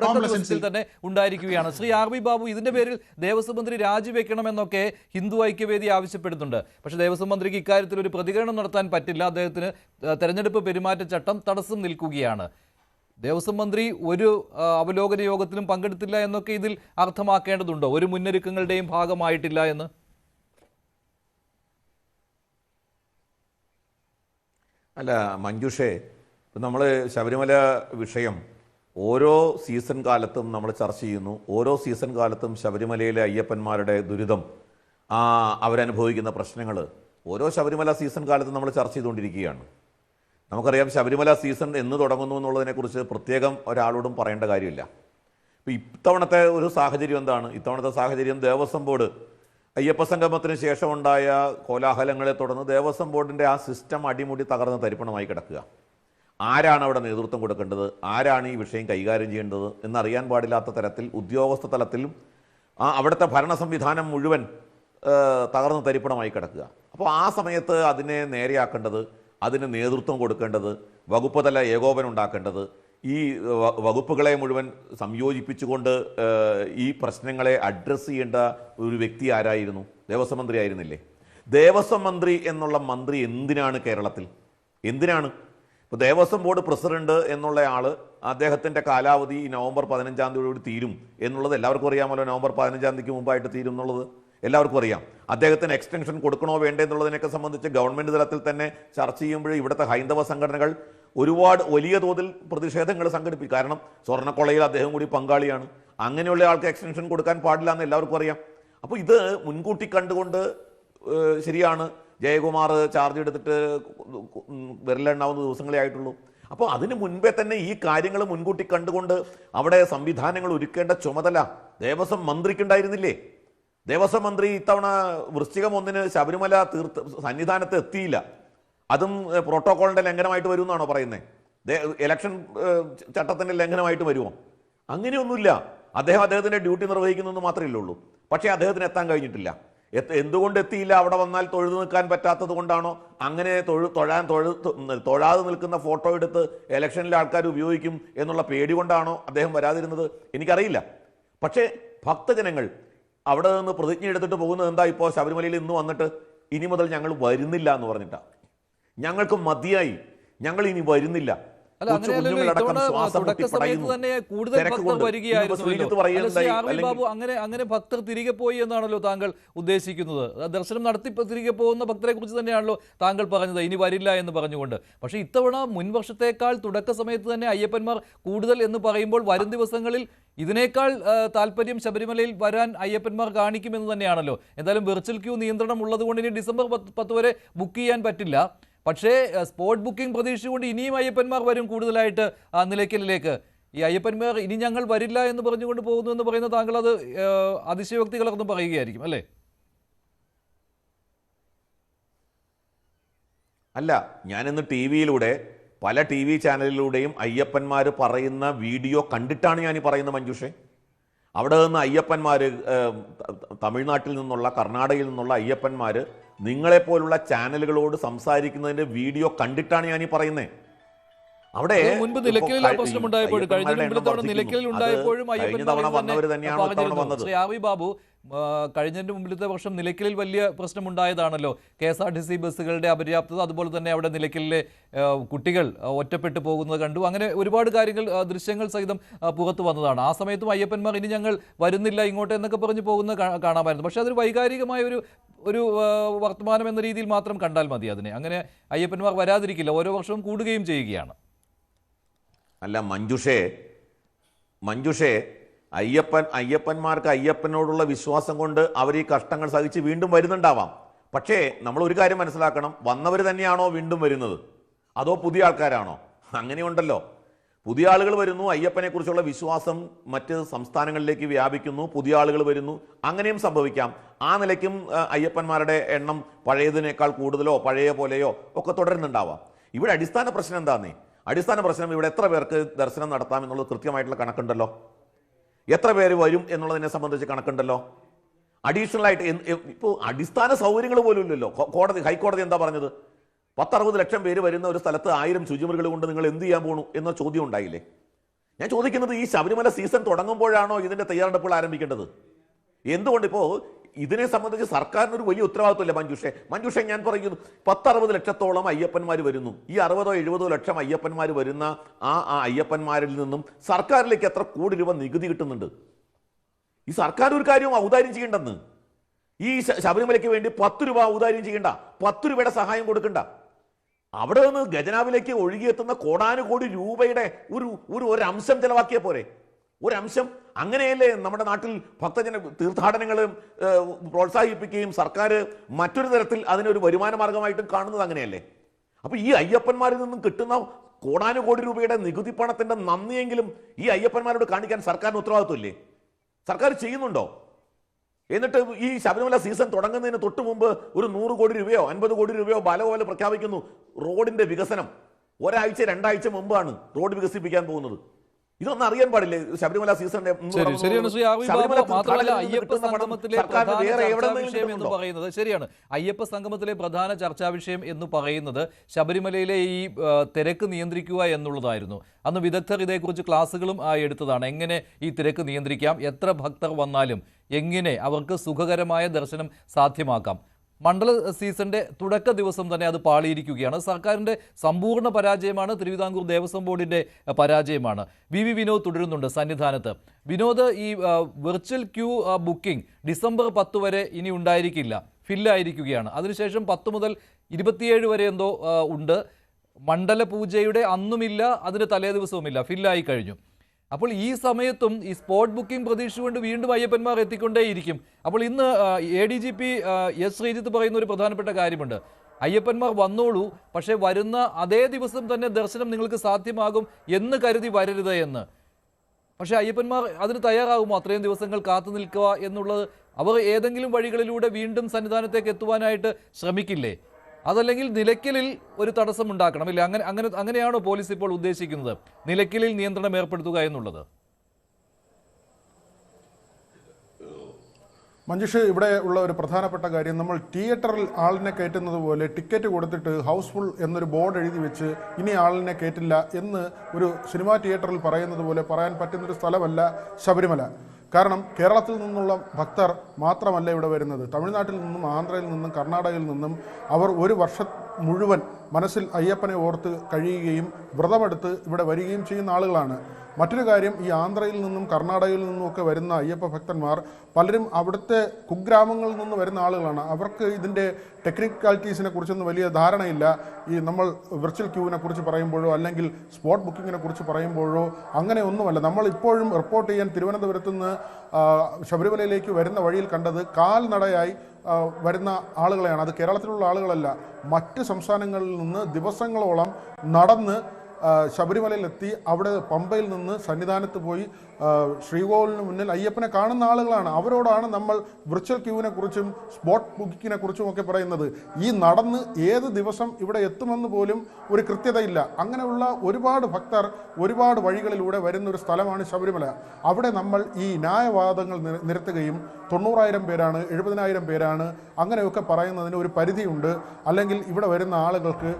ദിവസത്തിൽ തന്നെ ഉണ്ടായിരിക്കുകയാണ്. Shri R V Babu, ഇതിന്റെ പേരിൽ ദേവസ്വം മന്ത്രി രാജിവെക്കണമെന്നൊക്കെ ഹിന്ദു ഐക്യവേദി ആവശ്യപ്പെടുന്നുണ്ട്. പക്ഷേ ദേവസ്വം മന്ത്രിക്ക് ഇക്കാര്യത്തിൽ ഒരു പ്രതികരണം നടത്താൻ പറ്റില്ല. അദ്ദേഹത്തിന് തെരഞ്ഞെടുപ്പ് പെരുമാറ്റച്ചട്ടം തടസ്സം നിൽക്കുകയാണ്. ദേവസ്വം മന്ത്രി ഒരു അവലോകന യോഗത്തിലും പങ്കെടുത്തില്ല എന്നൊക്കെ ഇതിൽ അർത്ഥമാക്കേണ്ടതുണ്ടോ? ഒരു മുന്നൊരുക്കങ്ങളുടെയും ഭാഗമായിട്ടില്ല എന്ന്? അല്ല മഞ്ജുഷേ, നമ്മൾ ശബരിമല വിഷയം ഓരോ സീസൺ കാലത്തും നമ്മൾ ചർച്ച ചെയ്യുന്നു. ഓരോ സീസൺ കാലത്തും ശബരിമലയിലെ അയ്യപ്പന്മാരുടെ ദുരിതം, അവരനുഭവിക്കുന്ന പ്രശ്നങ്ങൾ ഓരോ ശബരിമല സീസൺ കാലത്തും നമ്മൾ ചർച്ച ചെയ്തുകൊണ്ടിരിക്കുകയാണ്. നമുക്കറിയാം ശബരിമല സീസൺ എന്ന് തുടങ്ങുന്നു എന്നുള്ളതിനെക്കുറിച്ച് പ്രത്യേകം ഒരാളോടും പറയേണ്ട കാര്യമില്ല. ഇപ്പോൾ ഇത്തവണത്തെ ഒരു സാഹചര്യം എന്താണ്? ഇത്തവണത്തെ സാഹചര്യം ദേവസ്വം ബോർഡ് അയ്യപ്പ സംഗമത്തിന് ശേഷമുണ്ടായ കോലാഹലങ്ങളെ തുടർന്ന് ദേവസ്വം ബോർഡിൻ്റെ ആ സിസ്റ്റം അടിമുടി തകർന്ന് തരിപ്പണമായി കിടക്കുക. ആരാണ് അവിടെ നേതൃത്വം കൊടുക്കേണ്ടത്, ആരാണ് ഈ വിഷയം കൈകാര്യം ചെയ്യേണ്ടത് എന്നറിയാൻ പാടില്ലാത്ത തരത്തിൽ ഉദ്യോഗസ്ഥ തലത്തിലും അവിടുത്തെ ഭരണ സംവിധാനം മുഴുവൻ തകർന്ന് തരിപ്പണമായി കിടക്കുക. അപ്പോൾ ആ സമയത്ത് അതിനെ നേരെയാക്കേണ്ടത്, അതിന് നേതൃത്വം കൊടുക്കേണ്ടത്, വകുപ്പ് തല ഏകോപനം ഉണ്ടാക്കേണ്ടത്, ഈ വകുപ്പുകളെ മുഴുവൻ സംയോജിപ്പിച്ചുകൊണ്ട് ഈ പ്രശ്നങ്ങളെ അഡ്രസ്സ് ചെയ്യേണ്ട ഒരു വ്യക്തി ആരായിരുന്നു? ദേവസ്വം മന്ത്രി ആയിരുന്നില്ലേ? ദേവസ്വം മന്ത്രി എന്നുള്ള മന്ത്രി എന്തിനാണ് കേരളത്തിൽ? എന്തിനാണ്? ഇപ്പോൾ ദേവസ്വം ബോർഡ് പ്രസിഡന്റ് എന്നുള്ള ആൾ, അദ്ദേഹത്തിൻ്റെ കാലാവധി നവംബർ 15-ാം തീയതിയോട് തീരും എന്നുള്ളത് എല്ലാവർക്കും അറിയാമല്ലോ. നവംബർ 15-ാം തീയതിക്ക് മുമ്പായിട്ട് തീരും എന്നുള്ളത് എല്ലാവർക്കും അറിയാം. അദ്ദേഹത്തിന് എക്സ്റ്റൻഷൻ കൊടുക്കണോ വേണ്ടേ എന്നുള്ളതിനൊക്കെ സംബന്ധിച്ച് ഗവൺമെൻറ് തലത്തിൽ തന്നെ ചർച്ച ചെയ്യുമ്പോൾ ഇവിടുത്തെ ഹൈന്ദവ സംഘടനകൾ ഒരുപാട് വലിയ തോതിൽ പ്രതിഷേധങ്ങൾ സംഘടിപ്പിക്കും. കാരണം സ്വർണ്ണക്കൊള്ളയിൽ അദ്ദേഹം കൂടി പങ്കാളിയാണ്. അങ്ങനെയുള്ള ആൾക്ക് എക്സ്റ്റൻഷൻ കൊടുക്കാൻ പാടില്ല എന്ന് എല്ലാവർക്കും അറിയാം. അപ്പോൾ ഇത് മുൻകൂട്ടി കണ്ടുകൊണ്ട് ശരിയാണ്, ജയകുമാർ ചാർജ് എടുത്തിട്ട് വിരലെണ്ണാവുന്ന ദിവസങ്ങളേ ആയിട്ടുള്ളൂ. അപ്പോൾ അതിന് മുൻപേ തന്നെ ഈ കാര്യങ്ങൾ മുൻകൂട്ടി കണ്ടുകൊണ്ട് അവിടെ സംവിധാനങ്ങൾ ഒരുക്കേണ്ട ചുമതല ദേവസ്വം മന്ത്രിക്കുണ്ടായിരുന്നില്ലേ? ദേവസ്വം മന്ത്രി ഇത്തവണ വൃശ്ചികം 1-ന് ശബരിമല സന്നിധാനത്ത് എത്തിയില്ല. അതും പ്രോട്ടോക്കോളിൻ്റെ ലംഘനമായിട്ട് വരുമെന്നാണോ പറയുന്നത്? ഇലക്ഷൻ ചട്ടത്തിൻ്റെ ലംഘനമായിട്ട് വരുമോ? അങ്ങനെയൊന്നുമില്ല. അദ്ദേഹത്തിൻ്റെ ഡ്യൂട്ടി നിർവഹിക്കുന്നതെന്ന് മാത്രമേ ഉള്ളൂ. പക്ഷേ അദ്ദേഹത്തിന് എത്താൻ കഴിഞ്ഞിട്ടില്ല. എന്തുകൊണ്ട് എത്തിയില്ല? അവിടെ വന്നാൽ തൊഴുതു നിൽക്കാൻ പറ്റാത്തത് കൊണ്ടാണോ? അങ്ങനെ തൊഴാതെ നിൽക്കുന്ന ഫോട്ടോ എടുത്ത് ഇലക്ഷനിലെ ആൾക്കാർ ഉപയോഗിക്കും എന്നുള്ള പേടി കൊണ്ടാണോ അദ്ദേഹം വരാതിരുന്നത്? എനിക്കറിയില്ല. പക്ഷേ ഭക്തജനങ്ങൾ അവിടെ നിന്ന് പ്രതിജ്ഞ എടുത്തിട്ട് പോകുന്നത് എന്താ? ഇപ്പോൾ ശബരിമലയിൽ ഇന്ന് വന്നിട്ട് ഇനി മുതൽ ഞങ്ങൾ വരുന്നില്ല എന്ന് പറഞ്ഞിട്ടാ. ഞങ്ങൾക്ക് മതിയായി, ഞങ്ങൾ ഇനി വരുന്നില്ല. അങ്ങനെ ഭക്തർ തിരികെ പോയി എന്നാണല്ലോ താങ്കൾ ഉദ്ദേശിക്കുന്നത്? ദർശനം നടത്തി തിരികെ പോകുന്ന ഭക്തരെ കുറിച്ച് തന്നെയാണല്ലോ താങ്കൾ പറഞ്ഞത്, ഇനി വരില്ല എന്ന് പറഞ്ഞുകൊണ്ട്. പക്ഷേ ഇത്തവണ മുൻവർഷത്തേക്കാൾ തുടക്ക സമയത്ത് തന്നെ അയ്യപ്പന്മാർ കൂടുതൽ എന്ന് പറയുമ്പോൾ വരും ദിവസങ്ങളിൽ ഇതിനേക്കാൾ താല്പര്യം ശബരിമലയിൽ വരാൻ അയ്യപ്പന്മാർ കാണിക്കുമെന്ന് തന്നെയാണല്ലോ. എന്തായാലും വെർച്വൽ ക്യൂ നിയന്ത്രണം ഉള്ളതുകൊണ്ട് ഇനി ഡിസംബർ 10 വരെ ബുക്ക് ചെയ്യാൻ പറ്റില്ല. പക്ഷേ സ്പോട്ട് ബുക്കിംഗ് പ്രതീക്ഷിച്ചുകൊണ്ട് ഇനിയും അയ്യപ്പന്മാർ വരും കൂടുതലായിട്ട് നിലയ്ക്കലിലേക്ക്. ഈ അയ്യപ്പന്മാർ ഇനി ഞങ്ങൾ വരില്ല എന്ന് പറഞ്ഞുകൊണ്ട് പോകുന്നു എന്ന് പറയുന്ന താങ്കൾ അത് അതിശയോക്തി കലർന്ന് പറയുകയായിരിക്കും അല്ലേ? അല്ല, ഞാനിന്ന് ടി വിയിലൂടെ പല ടി വി ചാനലിലൂടെയും അയ്യപ്പന്മാർ പറയുന്ന വീഡിയോ കണ്ടിട്ടാണ് ഞാൻ ഈ പറയുന്നത് മഞ്ജുഷേ. അവിടെ നിന്ന് അയ്യപ്പന്മാർ, തമിഴ്നാട്ടിൽ നിന്നുള്ള, കർണാടകയിൽ നിന്നുള്ള അയ്യപ്പന്മാർ നിങ്ങളെപ്പോലുള്ള ചാനലുകളോട് സംസാരിക്കുന്നതിൻ്റെ വീഡിയോ കണ്ടിട്ടാണ് ഞാൻ ഈ പറയുന്നത്. അവിടെ ബാബു, കഴിഞ്ഞതിന്റെ മുമ്പിലത്തെ വർഷം നിലയ്ക്കലിൽ വലിയ പ്രശ്നമുണ്ടായതാണല്ലോ. KSRTC ബസ്സുകളുടെ അപര്യാപ്തത, അതുപോലെ തന്നെ അവിടെ നിലയ്ക്കലിലെ കുട്ടികൾ ഒറ്റപ്പെട്ടു പോകുന്നത് കണ്ടു. അങ്ങനെ ഒരുപാട് കാര്യങ്ങൾ ദൃശ്യങ്ങൾ സഹിതം പുറത്തു വന്നതാണ്. ആ സമയത്തും അയ്യപ്പന്മാർ ഇനി ഞങ്ങൾ വരുന്നില്ല ഇങ്ങോട്ട് എന്നൊക്കെ പറഞ്ഞ് പോകുന്നത് കാണാമായിരുന്നു. പക്ഷേ അതൊരു വൈകാരികമായ ഒരു വർത്തമാനം എന്ന രീതിയിൽ മാത്രം കണ്ടാൽ മതി അതിനെ. അങ്ങനെ അയ്യപ്പന്മാർ വരാതിരിക്കില്ല, ഓരോ വർഷവും കൂടുകയും ചെയ്യുകയാണ്. അല്ല മഞ്ജുഷേ, അയ്യപ്പന്മാർക്ക് അയ്യപ്പനോടുള്ള വിശ്വാസം കൊണ്ട് അവർ ഈ കഷ്ടങ്ങൾ സഹിച്ച് വീണ്ടും വരുന്നുണ്ടാവാം. പക്ഷേ നമ്മൾ ഒരു കാര്യം മനസ്സിലാക്കണം, വന്നവർ തന്നെയാണോ വീണ്ടും വരുന്നത്, അതോ പുതിയ ആൾക്കാരാണോ? അങ്ങനെയുണ്ടല്ലോ. പുതിയ ആളുകൾ വരുന്നു, അയ്യപ്പനെക്കുറിച്ചുള്ള വിശ്വാസം മറ്റ് സംസ്ഥാനങ്ങളിലേക്ക് വ്യാപിക്കുന്നു, പുതിയ ആളുകൾ വരുന്നു, അങ്ങനെയും സംഭവിക്കാം. ആ നിലയ്ക്കും അയ്യപ്പന്മാരുടെ എണ്ണം പഴയതിനേക്കാൾ കൂടുതലോ പഴയ പോലെയോ ഒക്കെ തുടരുന്നുണ്ടാവാം. ഇവിടെ അടിസ്ഥാന പ്രശ്നം എന്താന്നേ? അടിസ്ഥാന പ്രശ്നം ഇവിടെ എത്ര പേർക്ക് ദർശനം നടത്താം എന്നുള്ളത് കൃത്യമായിട്ടുള്ള കണക്കുണ്ടല്ലോ. എത്ര പേര് വരും എന്നുള്ളതിനെ സംബന്ധിച്ച് കണക്കുണ്ടല്ലോ. അഡീഷണൽ ആയിട്ട് ഇപ്പോൾ അടിസ്ഥാന സൗകര്യങ്ങൾ പോലും ഇല്ലല്ലോ. ഹൈക്കോടതി എന്താ പറഞ്ഞത്? 10-60 ലക്ഷം പേര് വരുന്ന ഒരു സ്ഥലത്ത് 1000 ശുചിമുറികൾ കൊണ്ട് നിങ്ങൾ എന്ത് ചെയ്യാൻ പോകണു എന്ന ചോദ്യം ഉണ്ടായില്ലേ? ഞാൻ ചോദിക്കുന്നത് ഈ ശബരിമല സീസൺ തുടങ്ങുമ്പോഴാണോ ഇതിന്റെ തയ്യാറെടുപ്പുകൾ ആരംഭിക്കേണ്ടത്? എന്തുകൊണ്ട് ഇപ്പോൾ ഇതിനെ സംബന്ധിച്ച് സർക്കാരിന് ഒരു വലിയ ഉത്തരവാദിത്വമില്ല മഞ്ജുഷെ ഞാൻ പറയുന്നു, 10-60 ലക്ഷത്തോളം അയ്യപ്പന്മാർ വരുന്നു. ഈ 60-70 ലക്ഷം അയ്യപ്പന്മാർ വരുന്ന ആ അയ്യപ്പന്മാരിൽ നിന്നും സർക്കാരിലേക്ക് എത്ര കോടി രൂപ നികുതി കിട്ടുന്നുണ്ട്? ഈ സർക്കാർ ഒരു കാര്യവും ഔദാര്യം ചെയ്യേണ്ടെന്ന്. ഈ ശബരിമലയ്ക്ക് വേണ്ടി 10 രൂപ ഔദാര്യം ചെയ്യണ്ട, 10 രൂപയുടെ സഹായം കൊടുക്കണ്ട. അവിടെ നിന്ന് ഖജനാവിലേക്ക് ഒഴുകിയെത്തുന്ന കോടാനുകോടി രൂപയുടെ ഒരു അംശം ചെലവാക്കിയ പോരെ? ഒരംശം. അങ്ങനെയല്ലേ നമ്മുടെ നാട്ടിൽ ഭക്തജന തീർത്ഥാടനങ്ങൾ പ്രോത്സാഹിപ്പിക്കുകയും സർക്കാർ മറ്റൊരു തരത്തിൽ അതിനൊരു വരുമാന മാർഗമായിട്ടും കാണുന്നത് അങ്ങനെയല്ലേ? അപ്പോൾ ഈ അയ്യപ്പന്മാരിൽ നിന്നും കിട്ടുന്ന കോടാനുകോടി രൂപയുടെ നികുതി പണത്തിന്റെ നന്ദിയെങ്കിലും ഈ അയ്യപ്പന്മാരോട് കാണിക്കാൻ സർക്കാരിന് ഉത്തരവാദിത്വമില്ലേ? സർക്കാർ ചെയ്യുന്നുണ്ടോ? എന്നിട്ട് ഈ ശബരിമല സീസൺ തുടങ്ങുന്നതിന് തൊട്ട് മുമ്പ് ഒരു 100 കോടി രൂപയോ 50 കോടി രൂപയോ പോലെ പ്രഖ്യാപിക്കുന്നു. റോഡിന്റെ വികസനം 1-2 മുമ്പാണ് റോഡ് വികസിപ്പിക്കാൻ പോകുന്നത്. ഇതൊന്നും അറിയാൻ പാടില്ലേ? ശബരിമല സീസണിന്റെ മാത്രമല്ല അയ്യപ്പ സംഗമത്തിലെ ശരിയാണ്, അയ്യപ്പ സംഗമത്തിലെ പ്രധാന ചർച്ചാ വിഷയം എന്ന് പറയുന്നത് ശബരിമലയിലെ ഈ തിരക്ക് നിയന്ത്രിക്കുക എന്നുള്ളതായിരുന്നു. അന്ന് വിദഗ്ധർ ഇതേക്കുറിച്ച് ക്ലാസ്സുകളും എടുത്തതാണ്. എങ്ങനെ ഈ തിരക്ക് നിയന്ത്രിക്കാം, എത്ര ഭക്തർ വന്നാലും എങ്ങനെ അവർക്ക് സുഖകരമായ ദർശനം സാധ്യമാക്കാം. മണ്ഡല സീസണിന്റെ തുടക്ക ദിവസം തന്നെ അത് പാളിയിരിക്കുകയാണ്. സർക്കാരിൻ്റെ സമ്പൂർണ്ണ പരാജയമാണ്, തിരുവിതാംകൂർ ദേവസ്വം ബോർഡിൻ്റെ പരാജയമാണ്. വി വിനോദ് തുടരുന്നുണ്ട് സന്നിധാനത്ത്. വിനോദ്, ഈ വെർച്വൽ ക്യൂ ബുക്കിംഗ് ഡിസംബർ 10 വരെ ഇനി ഉണ്ടായിരിക്കില്ല, ഫില്ലായിരിക്കുകയാണ്. അതിനുശേഷം 10 മുതൽ 27 വരെ എന്തോ ഉണ്ട്. മണ്ഡല പൂജയുടെ അന്നുമില്ല, അതിന് തലേ ദിവസവുമില്ല, ഫില്ലായി കഴിഞ്ഞു. അപ്പോൾ ഈ സമയത്തും ഈ സ്പോട്ട് ബുക്കിംഗ് പ്രതീക്ഷിച്ചുകൊണ്ട് വീണ്ടും അയ്യപ്പന്മാർ എത്തിക്കൊണ്ടേയിരിക്കും. അപ്പോൾ ഇന്ന് ADGP എസ് ശ്രീജിത്ത് പറയുന്ന ഒരു പ്രധാനപ്പെട്ട കാര്യമുണ്ട്. അയ്യപ്പന്മാർ വന്നോളൂ, പക്ഷേ വരുന്ന അതേ ദിവസം തന്നെ ദർശനം നിങ്ങൾക്ക് സാധ്യമാകും എന്ന് കരുതി വരരുത് എന്ന്. പക്ഷേ അയ്യപ്പന്മാർ അതിന് തയ്യാറാകുമോ? അത്രയും ദിവസങ്ങൾ കാത്തു നിൽക്കുക എന്നുള്ളത്, അവർ ഏതെങ്കിലും വഴികളിലൂടെ വീണ്ടും സന്നിധാനത്തേക്ക് എത്തുവാനായിട്ട് ശ്രമിക്കില്ലേ? അതല്ലെങ്കിൽ നിലയ്ക്കലിൽ ഒരു തടസ്സം ഉണ്ടാക്കണം, ഇല്ലേ? അങ്ങനെയാണോ പോലീസ് ഇപ്പോൾ ഉദ്ദേശിക്കുന്നത്, നിലയ്ക്കലിൽ നിയന്ത്രണം ഏർപ്പെടുത്തുക എന്നുള്ളത്? മഞ്ജുഷ്, ഇവിടെ ഉള്ള ഒരു പ്രധാനപ്പെട്ട കാര്യം, നമ്മൾ തിയേറ്ററിൽ ആളിനെ കയറ്റുന്നത് പോലെ ടിക്കറ്റ് കൊടുത്തിട്ട് ഹൗസ്ഫുൾ എന്നൊരു ബോർഡ് എഴുതി വെച്ച് ഇനി ആളിനെ കയറ്റില്ല എന്ന് ഒരു സിനിമാ തിയേറ്ററിൽ പറയുന്നത് പോലെ പറയാൻ പറ്റുന്നൊരു സ്ഥലമല്ല ശബരിമല. കാരണം കേരളത്തിൽ നിന്നുള്ള ഭക്തർ മാത്രമല്ല ഇവിടെ വരുന്നത്. തമിഴ്നാട്ടിൽ നിന്നും, ആന്ധ്രയിൽ നിന്നും, കർണാടകയിൽ നിന്നും അവർ ഒരു വർഷം മുഴുവൻ മനസ്സിൽ അയ്യപ്പനെ ഓർത്ത് കഴിയുകയും വ്രതമെടുത്ത് ഇവിടെ വരികയും ചെയ്യുന്ന ആളുകളാണ്. മറ്റൊരു കാര്യം, ഈ ആന്ധ്രയിൽ നിന്നും കർണാടകയിൽ നിന്നുമൊക്കെ വരുന്ന അയ്യപ്പ ഭക്തന്മാർ പലരും അവിടുത്തെ കുഗ്രാമങ്ങളിൽ നിന്ന് വരുന്ന ആളുകളാണ്. അവർക്ക് ഇതിൻ്റെ ടെക്നിക്കാലിറ്റീസിനെ കുറിച്ചൊന്നും വലിയ ധാരണയില്ല. ഈ നമ്മൾ വിർച്വൽ ക്യൂവിനെ കുറിച്ച് പറയുമ്പോഴോ അല്ലെങ്കിൽ സ്പോട്ട് ബുക്കിങ്ങിനെ കുറിച്ച് പറയുമ്പോഴോ അങ്ങനെ ഒന്നുമല്ല. നമ്മൾ ഇപ്പോഴും റിപ്പോർട്ട് ചെയ്യാൻ തിരുവനന്തപുരത്ത് നിന്ന് ശബരിമലയിലേക്ക് വരുന്ന വഴിയിൽ കണ്ടത് കാൽനടയായി വരുന്ന ആളുകളെയാണ്. അത് കേരളത്തിലുള്ള ആളുകളല്ല, മറ്റ് സംസ്ഥാനങ്ങളിൽ നിന്ന് ദിവസങ്ങളോളം നടന്ന് ശബരിമലയിലെത്തി അവിടെ പമ്പയിൽ നിന്ന് സന്നിധാനത്ത് പോയി ശ്രീകോവിലിന് മുന്നിൽ അയ്യപ്പനെ കാണുന്ന ആളുകളാണ്. അവരോടാണ് നമ്മൾ വിർച്വൽ ക്യൂവിനെ കുറിച്ചും സ്പോട്ട് ബുക്കിങ്ങിനെ കുറിച്ചും ഒക്കെ പറയുന്നത്. ഈ നടന്ന് ഏത് ദിവസം ഇവിടെ എത്തുമെന്ന് പോലും ഒരു കൃത്യതയില്ല. അങ്ങനെയുള്ള ഒരുപാട് ഭക്തർ ഒരുപാട് വഴികളിലൂടെ വരുന്നൊരു സ്ഥലമാണ് ശബരിമല. അവിടെ നമ്മൾ ഈ ന്യായവാദങ്ങൾ നിരത്തുകയും 90,000 പേരാണ്, 70,000 പേരാണ്, അങ്ങനെയൊക്കെ പറയുന്നതിന് ഒരു പരിധിയുണ്ട്. അല്ലെങ്കിൽ ഇവിടെ വരുന്ന ആളുകൾക്ക്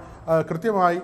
കൃത്യമായി